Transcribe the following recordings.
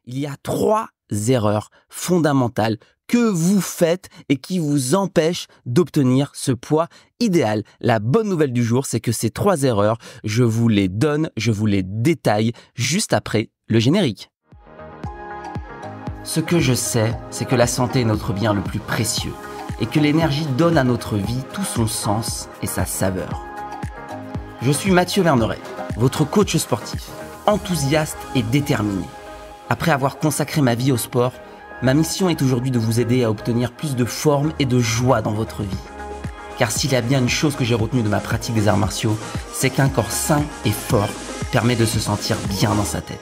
il y a 3 erreurs fondamentales que vous faites et qui vous empêchent d'obtenir ce poids idéal. La bonne nouvelle du jour, c'est que ces 3 erreurs, je vous les donne, je vous les détaille juste après le générique. Ce que je sais, c'est que la santé est notre bien le plus précieux et que l'énergie donne à notre vie tout son sens et sa saveur. Je suis Mathieu Verneret, votre coach sportif, enthousiaste et déterminé. Après avoir consacré ma vie au sport, ma mission est aujourd'hui de vous aider à obtenir plus de forme et de joie dans votre vie. Car s'il y a bien une chose que j'ai retenue de ma pratique des arts martiaux, c'est qu'un corps sain et fort permet de se sentir bien dans sa tête.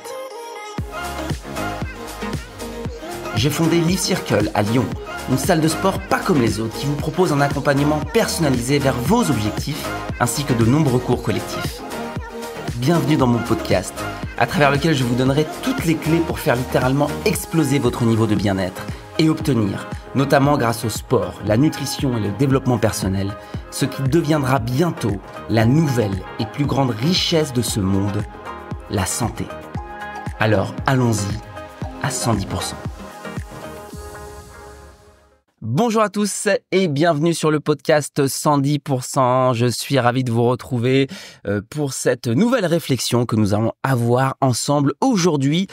J'ai fondé Live Circle à Lyon, une salle de sport pas comme les autres qui vous propose un accompagnement personnalisé vers vos objectifs ainsi que de nombreux cours collectifs. Bienvenue dans mon podcast, à travers lequel je vous donnerai toutes les clés pour faire littéralement exploser votre niveau de bien-être et obtenir, notamment grâce au sport, la nutrition et le développement personnel, ce qui deviendra bientôt la nouvelle et plus grande richesse de ce monde, la santé. Alors allons-y à 110%. Bonjour à tous et bienvenue sur le podcast 110%. Je suis ravi de vous retrouver pour cette nouvelle réflexion que nous allons avoir ensemble aujourd'hui.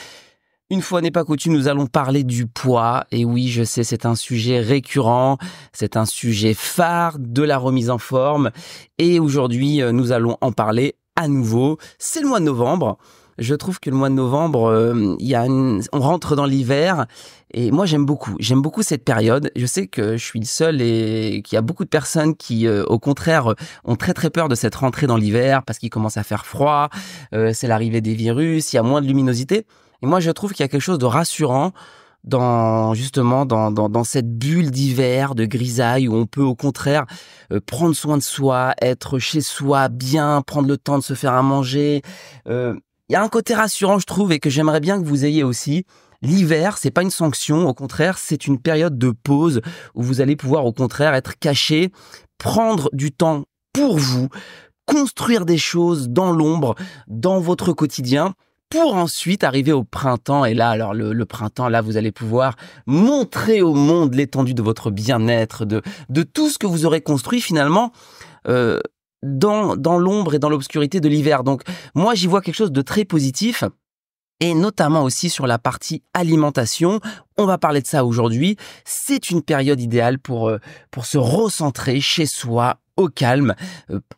Une fois n'est pas coutume, nous allons parler du poids. Et oui, je sais, c'est un sujet récurrent, c'est un sujet phare de la remise en forme. Et aujourd'hui, nous allons en parler à nouveau. C'est le mois de novembre. Je trouve que le mois de novembre, on rentre dans l'hiver et moi j'aime beaucoup cette période. Je sais que je suis le seul et qu'il y a beaucoup de personnes qui, au contraire, ont très très peur de cette rentrée dans l'hiver parce qu'il commence à faire froid, c'est l'arrivée des virus, il y a moins de luminosité. Et moi je trouve qu'il y a quelque chose de rassurant dans cette bulle d'hiver, de grisaille où on peut au contraire prendre soin de soi, être chez soi, bien prendre le temps de se faire à manger. Il y a un côté rassurant, je trouve, et que j'aimerais bien que vous ayez aussi. L'hiver, c'est pas une sanction, au contraire, c'est une période de pause où vous allez pouvoir, au contraire, être caché, prendre du temps pour vous, construire des choses dans l'ombre, dans votre quotidien, pour ensuite arriver au printemps. Et là, alors le printemps, là, vous allez pouvoir montrer au monde l'étendue de votre bien-être, de tout ce que vous aurez construit finalement. Dans l'ombre et dans l'obscurité de l'hiver. Donc, moi, j'y vois quelque chose de très positif et notamment aussi sur la partie alimentation. On va parler de ça aujourd'hui. C'est une période idéale pour se recentrer chez soi, au calme.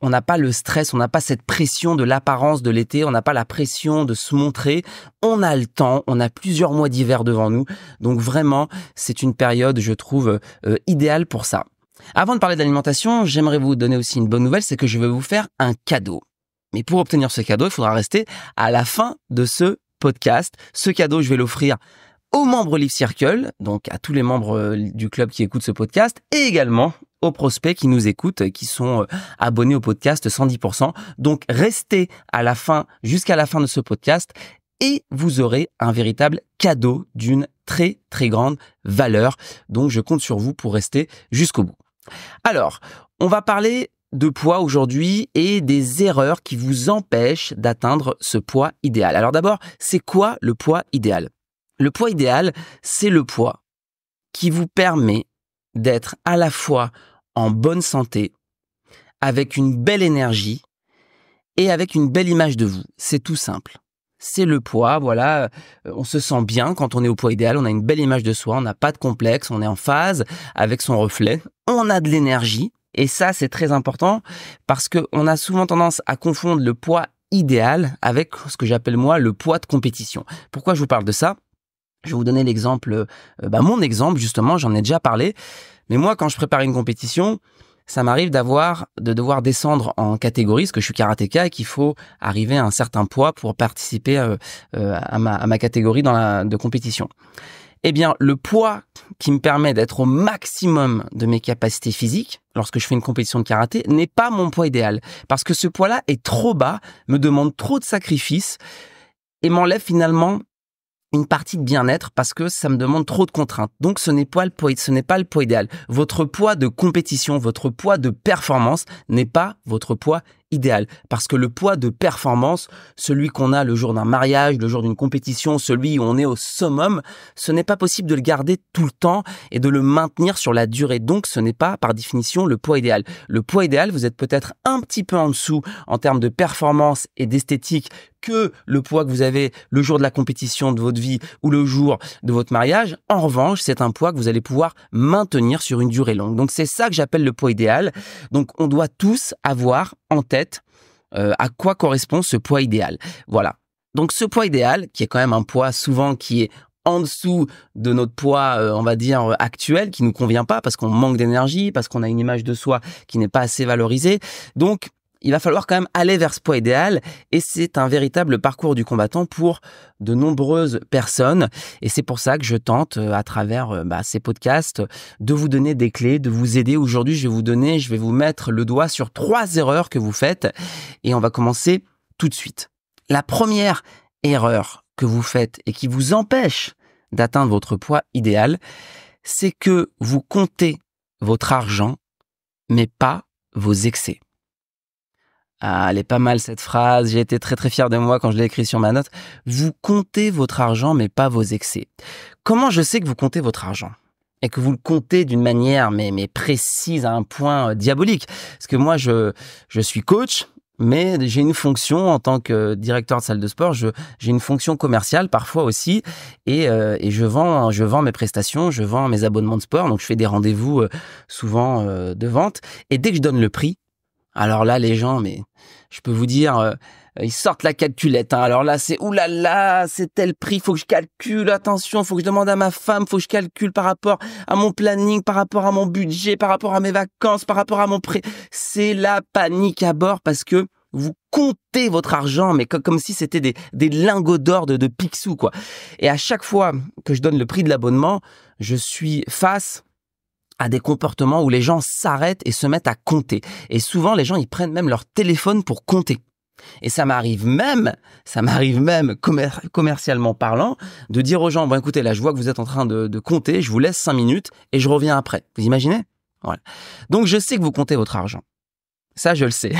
On n'a pas le stress, on n'a pas cette pression de l'apparence de l'été, on n'a pas la pression de se montrer. On a le temps, on a plusieurs mois d'hiver devant nous. Donc, vraiment, c'est une période, je trouve, idéale pour ça. Avant de parler d'alimentation, j'aimerais vous donner aussi une bonne nouvelle, c'est que je vais vous faire un cadeau. Mais pour obtenir ce cadeau, il faudra rester à la fin de ce podcast. Ce cadeau, je vais l'offrir aux membres Live Circle, donc à tous les membres du club qui écoutent ce podcast, et également aux prospects qui nous écoutent, qui sont abonnés au podcast 110%. Donc restez à la fin, jusqu'à la fin de ce podcast, et vous aurez un véritable cadeau d'une très très grande valeur. Donc je compte sur vous pour rester jusqu'au bout. Alors, on va parler de poids aujourd'hui et des erreurs qui vous empêchent d'atteindre ce poids idéal. Alors d'abord, c'est quoi le poids idéal ? Le poids idéal, c'est le poids qui vous permet d'être à la fois en bonne santé, avec une belle énergie et avec une belle image de vous. C'est tout simple. C'est le poids, voilà, on se sent bien quand on est au poids idéal, on a une belle image de soi, on n'a pas de complexe, on est en phase avec son reflet, on a de l'énergie et ça c'est très important parce qu'on a souvent tendance à confondre le poids idéal avec ce que j'appelle moi le poids de compétition. Pourquoi je vous parle de ça ? Je vais vous donner l'exemple, mon exemple justement, j'en ai déjà parlé, mais moi quand je prépare une compétition, ça m'arrive de devoir descendre en catégorie, parce que je suis karatéka et qu'il faut arriver à un certain poids pour participer à ma catégorie de compétition. Eh bien, le poids qui me permet d'être au maximum de mes capacités physiques lorsque je fais une compétition de karaté n'est pas mon poids idéal. Parce que ce poids-là est trop bas, me demande trop de sacrifices et m'enlève finalement une partie de bien-être parce que ça me demande trop de contraintes. Donc, ce n'est pas le poids idéal. Votre poids de compétition, votre poids de performance n'est pas votre poids idéal. Parce que le poids de performance, celui qu'on a le jour d'un mariage, le jour d'une compétition, celui où on est au summum, ce n'est pas possible de le garder tout le temps et de le maintenir sur la durée. Donc, ce n'est pas, par définition, le poids idéal. Le poids idéal, vous êtes peut-être un petit peu en dessous en termes de performance et d'esthétique que le poids que vous avez le jour de la compétition de votre vie ou le jour de votre mariage. En revanche, c'est un poids que vous allez pouvoir maintenir sur une durée longue. Donc, c'est ça que j'appelle le poids idéal. Donc, on doit tous avoir en tête à quoi correspond ce poids idéal. Voilà. Donc, ce poids idéal, qui est quand même un poids souvent qui est en dessous de notre poids, on va dire, actuel, qui nous convient pas parce qu'on manque d'énergie, parce qu'on a une image de soi qui n'est pas assez valorisée. Donc, il va falloir quand même aller vers ce poids idéal et c'est un véritable parcours du combattant pour de nombreuses personnes et c'est pour ça que je tente à travers ces podcasts de vous donner des clés, de vous aider. Aujourd'hui, je vais vous mettre le doigt sur 3 erreurs que vous faites et on va commencer tout de suite. La première erreur que vous faites et qui vous empêche d'atteindre votre poids idéal, c'est que vous comptez votre argent mais pas vos excès. Ah, elle est pas mal cette phrase, j'ai été très très fier de moi quand je l'ai écrit sur ma note. Vous comptez votre argent mais pas vos excès. Comment je sais que vous comptez votre argent ? Et que vous le comptez d'une manière mais précise à un point diabolique. Parce que moi je suis coach, mais j'ai une fonction en tant que directeur de salle de sport, j'ai une fonction commerciale parfois aussi et je vends mes prestations, je vends mes abonnements de sport, donc je fais des rendez-vous souvent de vente et dès que je donne le prix, alors là, les gens, mais je peux vous dire, ils sortent la calculette. Hein. Alors là, c'est oulala, c'est tel prix, faut que je calcule, attention, faut que je demande à ma femme, faut que je calcule par rapport à mon planning, par rapport à mon budget, par rapport à mes vacances, par rapport à mon prêt. C'est la panique à bord parce que vous comptez votre argent, mais comme si c'était des lingots d'or de Picsou, quoi. Et à chaque fois que je donne le prix de l'abonnement, je suis face à des comportements où les gens s'arrêtent et se mettent à compter. Et souvent, les gens, ils prennent même leur téléphone pour compter. Et ça m'arrive même commercialement parlant, de dire aux gens, bon écoutez, là, je vois que vous êtes en train de compter, je vous laisse 5 minutes et je reviens après. Vous imaginez ? Voilà. Donc, je sais que vous comptez votre argent. Ça, je le sais.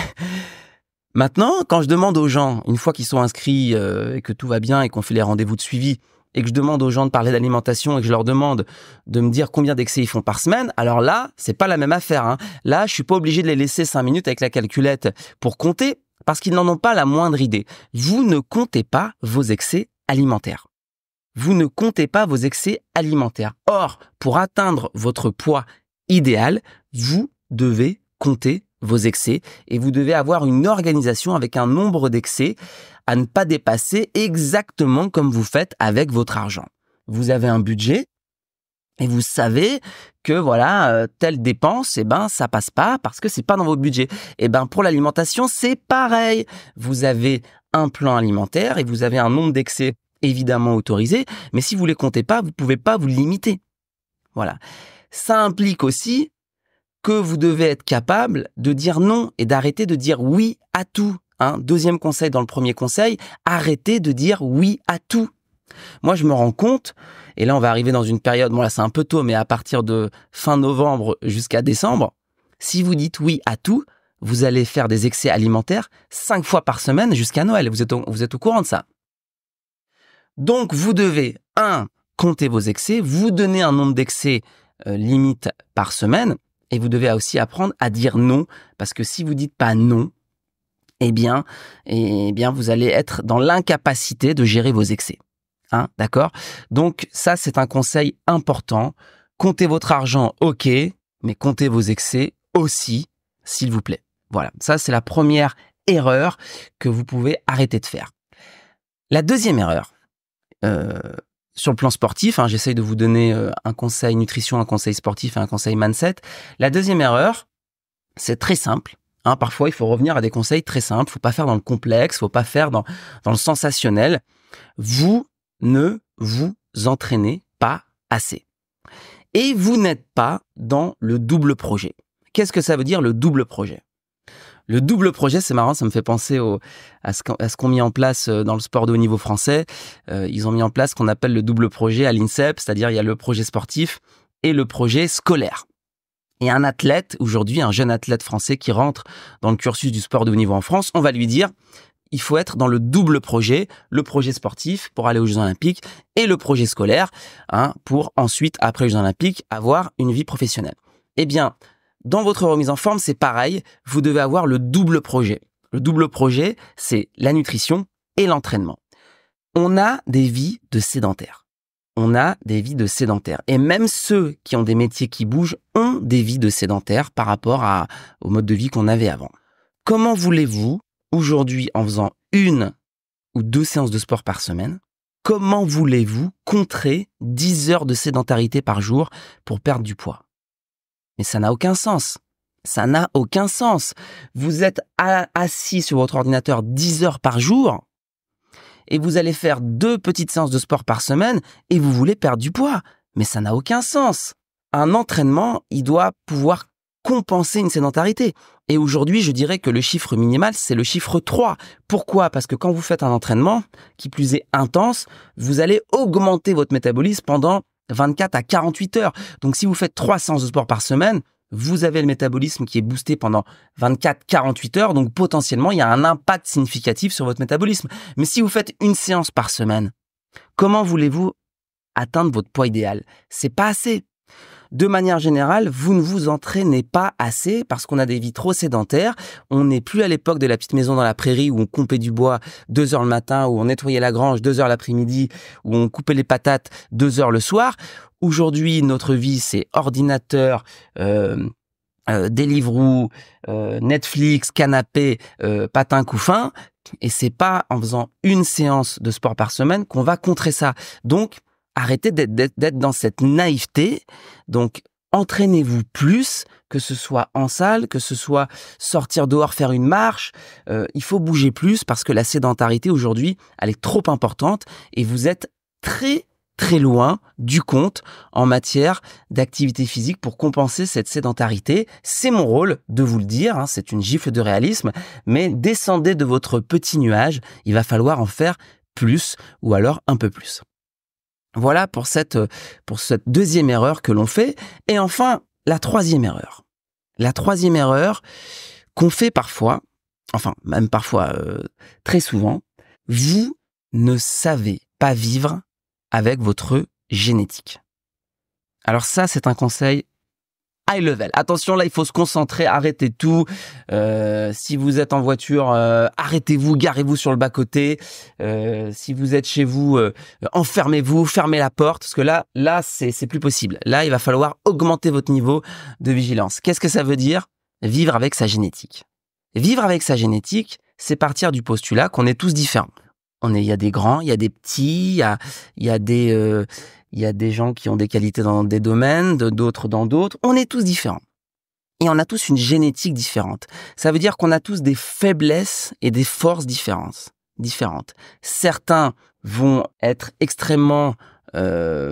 Maintenant, quand je demande aux gens, une fois qu'ils sont inscrits et que tout va bien et qu'on fait les rendez-vous de suivi, et que je demande aux gens de parler d'alimentation et que je leur demande de me dire combien d'excès ils font par semaine, alors là, c'est pas la même affaire. Hein. Là, je suis pas obligé de les laisser 5 minutes avec la calculette pour compter parce qu'ils n'en ont pas la moindre idée. Vous ne comptez pas vos excès alimentaires. Vous ne comptez pas vos excès alimentaires. Or, pour atteindre votre poids idéal, vous devez compter vos excès et vous devez avoir une organisation avec un nombre d'excès à ne pas dépasser exactement comme vous faites avec votre argent. Vous avez un budget et vous savez que voilà, telle dépense, ça passe pas parce que c'est pas dans votre budget. Pour l'alimentation, c'est pareil. Vous avez un plan alimentaire et vous avez un nombre d'excès évidemment autorisé, mais si vous les comptez pas, vous pouvez pas vous limiter. Voilà. Ça implique aussi que vous devez être capable de dire non et d'arrêter de dire oui à tout. Deuxième conseil dans le premier conseil, arrêtez de dire oui à tout. Moi, je me rends compte, et là, on va arriver dans une période, bon là, c'est un peu tôt, mais à partir de fin novembre jusqu'à décembre, si vous dites oui à tout, vous allez faire des excès alimentaires 5 fois par semaine jusqu'à Noël. Vous êtes au courant de ça. Donc, vous devez, compter vos excès, vous donner un nombre d'excès limite par semaine, et vous devez aussi apprendre à dire non, parce que si vous dites pas non, eh bien, vous allez être dans l'incapacité de gérer vos excès. D'accord ? Donc, ça, c'est un conseil important. Comptez votre argent, ok, mais comptez vos excès aussi, s'il vous plaît. Voilà, ça, c'est la première erreur que vous pouvez arrêter de faire. La deuxième erreur, sur le plan sportif, j'essaye de vous donner un conseil nutrition, un conseil sportif et un conseil mindset. La deuxième erreur, c'est très simple. Parfois, il faut revenir à des conseils très simples. Faut pas faire dans le complexe, faut pas faire dans le sensationnel. Vous ne vous entraînez pas assez. Et vous n'êtes pas dans le double projet. Qu'est-ce que ça veut dire le double projet ? Le double projet, c'est marrant, ça me fait penser à ce qu'on mis en place dans le sport de haut niveau français. Ils ont mis en place ce qu'on appelle le double projet à l'INSEP, c'est-à-dire il y a le projet sportif et le projet scolaire. Et un athlète, aujourd'hui, un jeune athlète français qui rentre dans le cursus du sport de haut niveau en France, on va lui dire, il faut être dans le double projet, le projet sportif pour aller aux Jeux Olympiques et le projet scolaire, pour ensuite, après les Jeux Olympiques, avoir une vie professionnelle. Eh bien, dans votre remise en forme, c'est pareil, vous devez avoir le double projet. Le double projet, c'est la nutrition et l'entraînement. On a des vies de sédentaires. Et même ceux qui ont des métiers qui bougent ont des vies de sédentaires par rapport au mode de vie qu'on avait avant. Comment voulez-vous, aujourd'hui, en faisant 1 ou 2 séances de sport par semaine, comment voulez-vous contrer 10 heures de sédentarité par jour pour perdre du poids? Mais ça n'a aucun sens. Ça n'a aucun sens. Vous êtes assis sur votre ordinateur 10 heures par jour et vous allez faire 2 petites séances de sport par semaine et vous voulez perdre du poids. Mais ça n'a aucun sens. Un entraînement, il doit pouvoir compenser une sédentarité. Et aujourd'hui, je dirais que le chiffre minimal, c'est le chiffre 3. Pourquoi? Parce que quand vous faites un entraînement, qui plus est intense, vous allez augmenter votre métabolisme pendant 24 à 48 heures. Donc, si vous faites 3 séances de sport par semaine, vous avez le métabolisme qui est boosté pendant 24-48 heures. Donc, potentiellement, il y a un impact significatif sur votre métabolisme. Mais si vous faites 1 séance par semaine, comment voulez-vous atteindre votre poids idéal? C'est pas assez. De manière générale, vous ne vous entraînez pas assez parce qu'on a des vies trop sédentaires. On n'est plus à l'époque de la petite maison dans la prairie où on coupait du bois 2 heures le matin, où on nettoyait la grange 2 heures l'après-midi, où on coupait les patates 2 heures le soir. Aujourd'hui, notre vie, c'est ordinateur, Deliveroo, Netflix, canapé, patin couffin. Et c'est pas en faisant 1 séance de sport par semaine qu'on va contrer ça. Donc, arrêtez d'être dans cette naïveté. Donc, entraînez-vous plus, que ce soit en salle, que ce soit sortir dehors, faire une marche. Il faut bouger plus parce que la sédentarité aujourd'hui, elle est trop importante et vous êtes très, très loin du compte en matière d'activité physique pour compenser cette sédentarité. C'est mon rôle de vous le dire, c'est une gifle de réalisme, mais descendez de votre petit nuage, il va falloir en faire plus ou alors un peu plus. Voilà pour cette 2e erreur que l'on fait. Et enfin, la 3e erreur. La 3e erreur qu'on fait parfois, enfin même parfois très souvent, vous ne savez pas vivre avec votre génétique. Alors ça, c'est un conseil high level. Attention, là, il faut se concentrer, arrêtez tout. Si vous êtes en voiture, arrêtez-vous, garez-vous sur le bas-côté. Si vous êtes chez vous, enfermez-vous, fermez la porte, parce que là, c'est plus possible. Là, il va falloir augmenter votre niveau de vigilance. Qu'est-ce que ça veut dire? Vivre avec sa génétique. Vivre avec sa génétique, c'est partir du postulat qu'on est tous différents. Il y a des grands, il y a des petits, il y a des gens qui ont des qualités dans des domaines, d'autres dans d'autres. On est tous différents. Et on a tous une génétique différente. Ça veut dire qu'on a tous des faiblesses et des forces différentes. Certains vont être extrêmement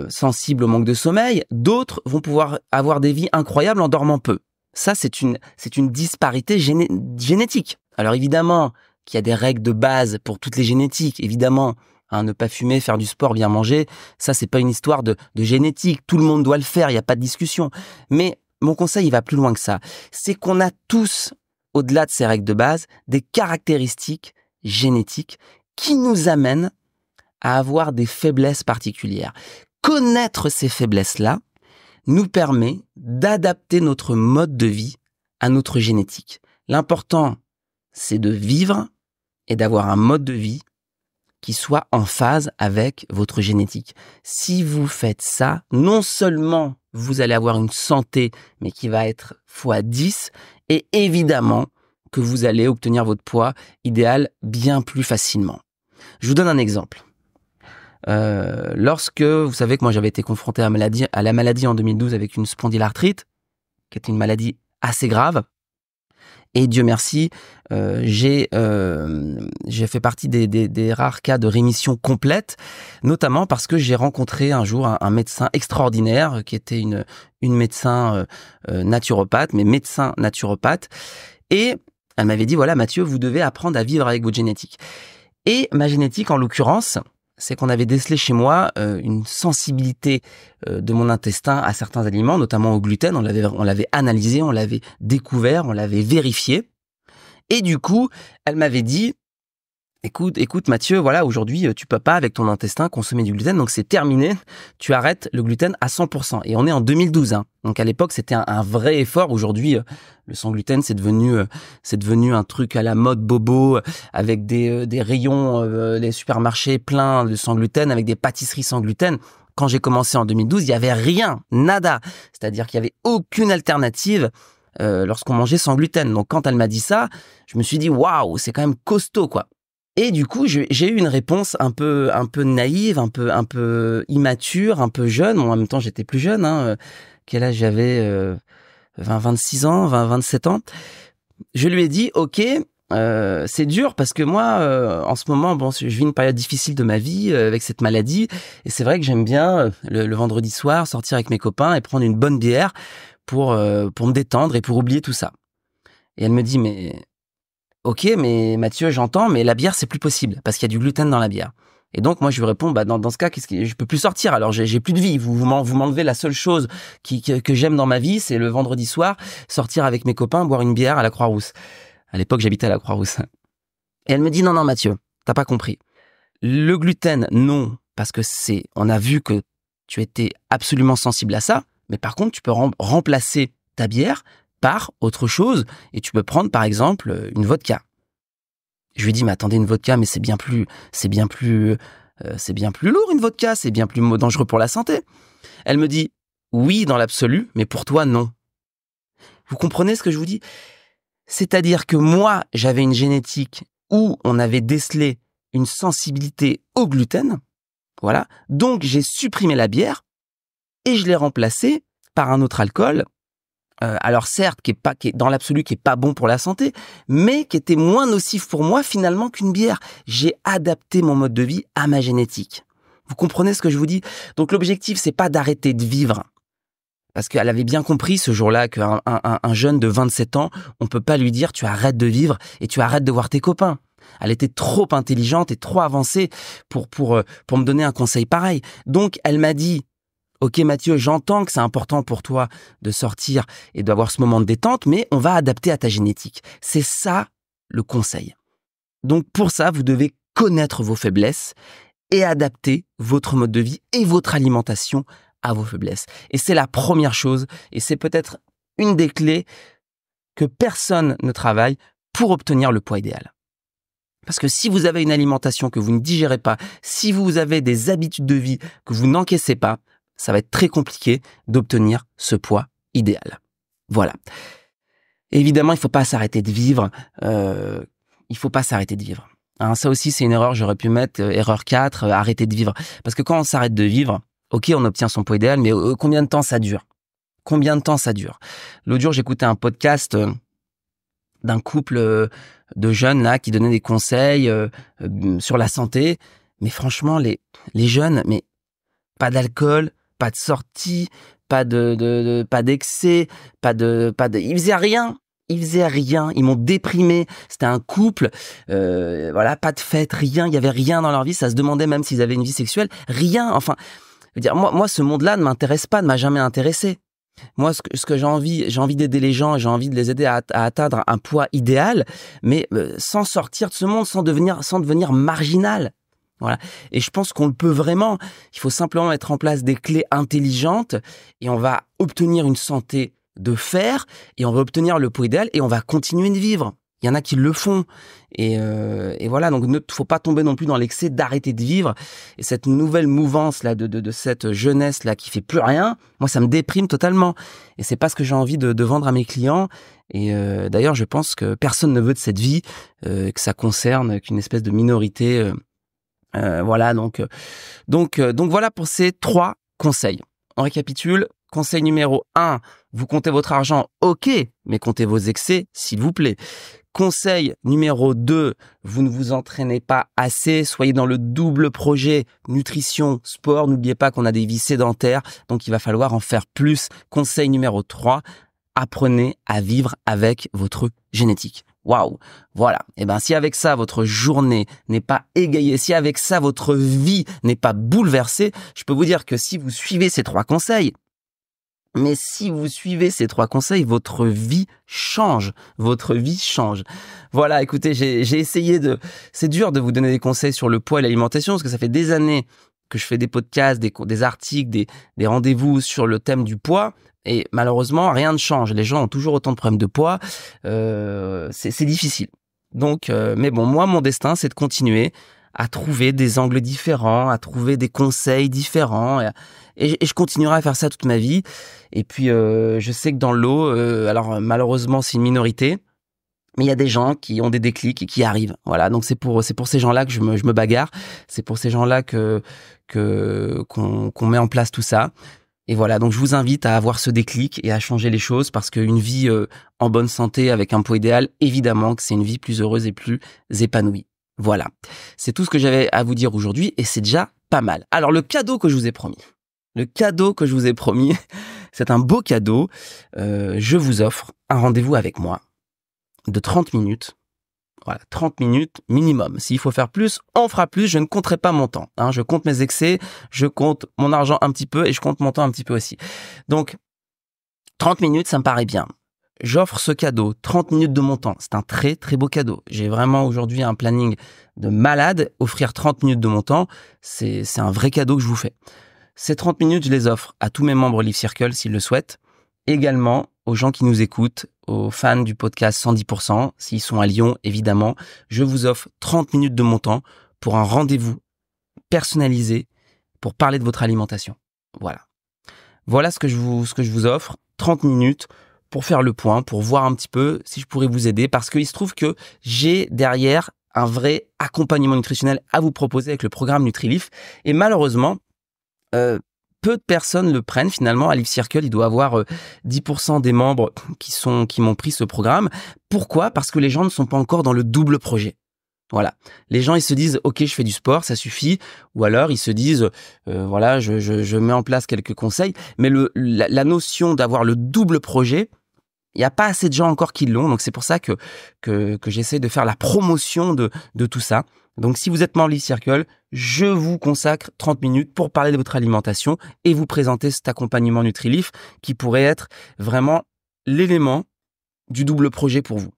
sensibles au manque de sommeil. D'autres vont pouvoir avoir des vies incroyables en dormant peu. Ça, c'est une disparité génétique. Alors évidemment qu'il y a des règles de base pour toutes les génétiques. Évidemment, ne pas fumer, faire du sport, bien manger, ça, c'est pas une histoire de génétique. Tout le monde doit le faire, il n'y a pas de discussion. Mais mon conseil, il va plus loin que ça. C'est qu'on a tous, au-delà de ces règles de base, des caractéristiques génétiques qui nous amènent à avoir des faiblesses particulières. Connaître ces faiblesses-là nous permet d'adapter notre mode de vie à notre génétique. L'important, c'est de vivre et d'avoir un mode de vie qui soit en phase avec votre génétique. Si vous faites ça, non seulement vous allez avoir une santé, mais qui va être x10, et évidemment que vous allez obtenir votre poids idéal bien plus facilement. Je vous donne un exemple. Lorsque, vous savez que moi j'avais été confronté à la maladie en 2012 avec une spondylarthrite, qui était une maladie assez grave, et Dieu merci, j'ai fait partie des rares cas de rémission complète, notamment parce que j'ai rencontré un jour un médecin extraordinaire qui était une médecin naturopathe, mais médecin naturopathe. Et elle m'avait dit, voilà Mathieu, vous devez apprendre à vivre avec votre génétique. Et ma génétique, en l'occurrence, c'est qu'on avait décelé chez moi une sensibilité de mon intestin à certains aliments, notamment au gluten. On l'avait analysé, on l'avait découvert, on l'avait vérifié. Et du coup, elle m'avait dit, écoute Mathieu, voilà, aujourd'hui, tu peux pas avec ton intestin consommer du gluten, donc c'est terminé, tu arrêtes le gluten à 100%. Et on est en 2012, hein. Donc à l'époque, c'était un vrai effort. Aujourd'hui, le sans gluten, c'est devenu un truc à la mode bobo, avec des rayons, les supermarchés pleins de sans gluten, avec des pâtisseries sans gluten. Quand j'ai commencé en 2012, il y avait rien, nada. C'est-à-dire qu'il y avait aucune alternative lorsqu'on mangeait sans gluten. Donc quand elle m'a dit ça, je me suis dit waouh, c'est quand même costaud, quoi. Et du coup, j'ai eu une réponse un peu naïve, un peu immature, un peu jeune. Bon, en même temps, j'étais plus jeune, hein. Quel âge j'avais 26 ans, 27 ans. Je lui ai dit, OK, c'est dur parce que moi, en ce moment, bon, je vis une période difficile de ma vie avec cette maladie. Et c'est vrai que j'aime bien le vendredi soir sortir avec mes copains et prendre une bonne bière pour me détendre et pour oublier tout ça. Et elle me dit, mais OK, mais Mathieu, j'entends, mais la bière, c'est plus possible parce qu'il y a du gluten dans la bière. Et donc, moi, je lui réponds, bah, dans ce cas, je peux plus sortir. Alors, j'ai plus de vie. Vous m'enlevez la seule chose que j'aime dans ma vie, c'est le vendredi soir, sortir avec mes copains, boire une bière à la Croix-Rousse. À l'époque, j'habitais à la Croix-Rousse. Et elle me dit, non, Mathieu, t'as pas compris. Le gluten, non, parce que on a vu que tu étais absolument sensible à ça. Mais par contre, tu peux remplacer ta bière par autre chose et tu peux prendre par exemple une vodka. Je lui dis mais attendez, une vodka, mais c'est bien plus lourd une vodka, c'est bien plus dangereux pour la santé. Elle me dit oui dans l'absolu, mais pour toi non. Vous comprenez ce que je vous dis? C'est-à-dire que moi j'avais une génétique où on avait décelé une sensibilité au gluten, voilà, donc j'ai supprimé la bière et je l'ai remplacée par un autre alcool. Alors certes, qui est dans l'absolu, qui est pas bon pour la santé, mais qui était moins nocif pour moi finalement qu'une bière. J'ai adapté mon mode de vie à ma génétique. Vous comprenez ce que je vous dis? Donc l'objectif, c'est pas d'arrêter de vivre. Parce qu'elle avait bien compris ce jour-là qu'un jeune de 27 ans, on peut pas lui dire tu arrêtes de vivre et tu arrêtes de voir tes copains. Elle était trop intelligente et trop avancée pour me donner un conseil pareil. Donc elle m'a dit, OK Mathieu, j'entends que c'est important pour toi de sortir et d'avoir ce moment de détente, mais on va adapter à ta génétique. C'est ça le conseil. Donc pour ça, vous devez connaître vos faiblesses et adapter votre mode de vie et votre alimentation à vos faiblesses. Et c'est la première chose, et c'est peut-être une des clés que personne ne travaille pour obtenir le poids idéal. Parce que si vous avez une alimentation que vous ne digérez pas, si vous avez des habitudes de vie que vous n'encaissez pas, ça va être très compliqué d'obtenir ce poids idéal. Voilà. Évidemment, il ne faut pas s'arrêter de vivre. Il faut pas s'arrêter de vivre. Hein, ça aussi, c'est une erreur. J'aurais pu mettre erreur 4, arrêter de vivre. Parce que quand on s'arrête de vivre, OK, on obtient son poids idéal, mais combien de temps ça dure? Combien de temps ça dure? L'autre jour, j'écoutais un podcast d'un couple de jeunes là qui donnaient des conseils sur la santé. Mais franchement, les jeunes, mais pas d'alcool, pas de sortie, pas d'excès, ils faisaient rien. Ils m'ont déprimé. C'était un couple, voilà, pas de fête, rien. Il y avait rien dans leur vie. Ça se demandait même s'ils avaient une vie sexuelle. Rien. Enfin, je veux dire, moi, ce monde-là ne m'intéresse pas, ne m'a jamais intéressé. Moi, ce que j'ai envie d'aider les gens, j'ai envie de les aider à atteindre un poids idéal, mais sans sortir de ce monde, sans devenir marginal. Voilà. Et je pense qu'on le peut vraiment. Il faut simplement mettre en place des clés intelligentes et on va obtenir une santé de fer et on va obtenir le poids idéal et on va continuer de vivre. Il y en a qui le font. Et voilà, donc il ne faut pas tomber non plus dans l'excès d'arrêter de vivre. Et cette nouvelle mouvance là de cette jeunesse là qui fait plus rien, moi ça me déprime totalement. Et c'est pas ce que j'ai envie de vendre à mes clients. Et d'ailleurs, je pense que personne ne veut de cette vie, que ça concerne qu'une espèce de minorité. Voilà, donc voilà pour ces 3 conseils. On récapitule. Conseil numéro 1, vous comptez votre argent, OK, mais comptez vos excès, s'il vous plaît. Conseil numéro 2, vous ne vous entraînez pas assez, soyez dans le double projet nutrition, sport. N'oubliez pas qu'on a des vies sédentaires, donc il va falloir en faire plus. Conseil numéro 3, apprenez à vivre avec votre génétique. Waouh, voilà. Et ben si avec ça votre journée n'est pas égayée, si avec ça votre vie n'est pas bouleversée, je peux vous dire que si vous suivez ces 3 conseils, votre vie change. Votre vie change. Voilà, écoutez, j'ai essayé c'est dur de vous donner des conseils sur le poids et l'alimentation parce que ça fait des années que je fais des podcasts, des articles, des rendez-vous sur le thème du poids. Et malheureusement, rien ne change. Les gens ont toujours autant de problèmes de poids. C'est difficile. Donc, mais bon, moi, mon destin, c'est de continuer à trouver des angles différents, à trouver des conseils différents. Et je continuerai à faire ça toute ma vie. Et puis, je sais que dans le lot, alors malheureusement, c'est une minorité, mais il y a des gens qui ont des déclics et qui arrivent. Voilà, donc c'est pour ces gens-là que je me bagarre. C'est pour ces gens-là qu'on met en place tout ça. Et voilà, donc je vous invite à avoir ce déclic et à changer les choses parce qu'une vie en bonne santé avec un poids idéal, évidemment que c'est une vie plus heureuse et plus épanouie. Voilà, c'est tout ce que j'avais à vous dire aujourd'hui et c'est déjà pas mal. Alors le cadeau que je vous ai promis, c'est un beau cadeau. Je vous offre un rendez-vous avec moi de 30 minutes. Voilà, 30 minutes minimum. S'il faut faire plus, on fera plus. Je ne compterai pas mon temps. Je compte mes excès, je compte mon argent un petit peu et je compte mon temps un petit peu aussi. Donc, 30 minutes, ça me paraît bien. J'offre ce cadeau, 30 minutes de mon temps. C'est un très, très beau cadeau. J'ai vraiment aujourd'hui un planning de malade. Offrir 30 minutes de mon temps, c'est un vrai cadeau que je vous fais. Ces 30 minutes, je les offre à tous mes membres Live Circle s'ils le souhaitent. Également aux gens qui nous écoutent, aux fans du podcast 110%, s'ils sont à Lyon, évidemment, je vous offre 30 minutes de mon temps pour un rendez-vous personnalisé pour parler de votre alimentation. Voilà ce que je vous offre, 30 minutes pour faire le point, pour voir un petit peu si je pourrais vous aider, parce qu'il se trouve que j'ai derrière un vrai accompagnement nutritionnel à vous proposer avec le programme NutriLife. Et malheureusement, peu de personnes le prennent finalement. À Live Circle, il doit avoir 10% des membres qui m'ont pris ce programme. Pourquoi ? Parce que les gens ne sont pas encore dans le double projet. Voilà. Les gens, ils se disent, OK, je fais du sport, ça suffit. Ou alors, ils se disent, voilà, je mets en place quelques conseils. Mais la notion d'avoir le double projet, il n'y a pas assez de gens encore qui l'ont. Donc, c'est pour ça que j'essaie de faire la promotion de tout ça. Donc, si vous êtes membre Live Circle, je vous consacre 30 minutes pour parler de votre alimentation et vous présenter cet accompagnement NutriLife qui pourrait être vraiment l'élément du double projet pour vous.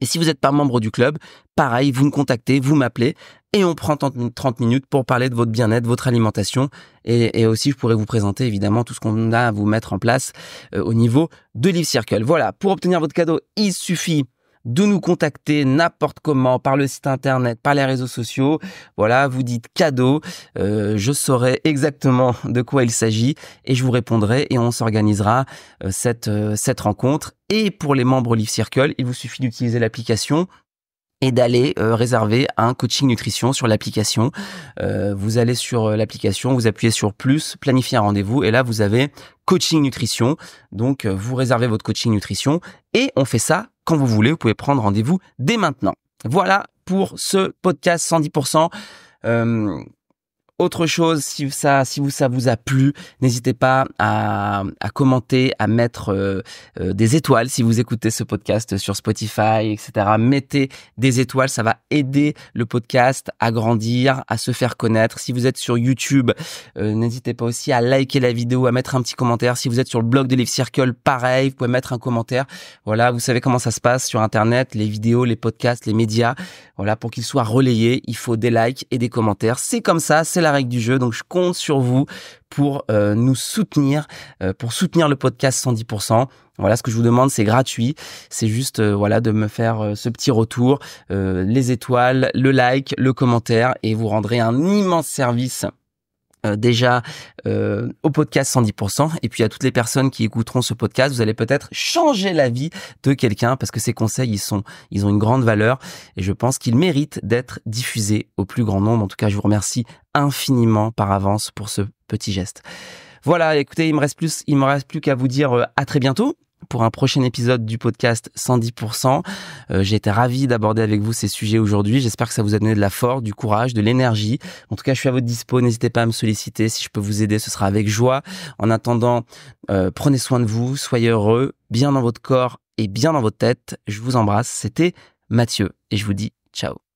Et si vous n'êtes pas membre du club, pareil, vous me contactez, vous m'appelez et on prend 30 minutes pour parler de votre bien-être, votre alimentation. Et aussi, je pourrais vous présenter évidemment tout ce qu'on a à vous mettre en place au niveau de Live Circle. Voilà, pour obtenir votre cadeau, il suffit de nous contacter n'importe comment, par le site internet, par les réseaux sociaux. Voilà, vous dites cadeau, je saurai exactement de quoi il s'agit et je vous répondrai et on s'organisera cette rencontre. Et pour les membres Live Circle, il vous suffit d'utiliser l'application et d'aller réserver un coaching nutrition sur l'application. Vous allez sur l'application, vous appuyez sur plus, planifier un rendez-vous et là vous avez coaching nutrition. Donc vous réservez votre coaching nutrition et on fait ça quand vous voulez. Vous pouvez prendre rendez-vous dès maintenant. Voilà pour ce podcast 110%. Autre chose, si ça vous a plu, n'hésitez pas à commenter, à mettre des étoiles si vous écoutez ce podcast sur Spotify, etc. Mettez des étoiles, ça va aider le podcast à grandir, à se faire connaître. Si vous êtes sur YouTube, n'hésitez pas aussi à liker la vidéo, à mettre un petit commentaire. Si vous êtes sur le blog de Live Circle, pareil, vous pouvez mettre un commentaire. Voilà, vous savez comment ça se passe sur Internet, les vidéos, les podcasts, les médias. Voilà, pour qu'ils soient relayés, il faut des likes et des commentaires. C'est comme ça, c'est la règle du jeu. Donc, je compte sur vous pour nous soutenir, pour soutenir le podcast 110%. Voilà, ce que je vous demande, c'est gratuit. C'est juste, voilà, de me faire ce petit retour, les étoiles, le like, le commentaire, et vous rendrez un immense service. Déjà au podcast 110% et puis à toutes les personnes qui écouteront ce podcast, vous allez peut-être changer la vie de quelqu'un parce que ces conseils ils ont une grande valeur et je pense qu'ils méritent d'être diffusés au plus grand nombre. En tout cas, je vous remercie infiniment par avance pour ce petit geste. Voilà, écoutez, il me reste plus qu'à vous dire à très bientôt pour un prochain épisode du podcast 110%. J'ai été ravi d'aborder avec vous ces sujets aujourd'hui. J'espère que ça vous a donné de la force, du courage, de l'énergie. En tout cas, je suis à votre dispo. N'hésitez pas à me solliciter. Si je peux vous aider, ce sera avec joie. En attendant, prenez soin de vous, soyez heureux, bien dans votre corps et bien dans votre tête. Je vous embrasse. C'était Mathieu et je vous dis ciao.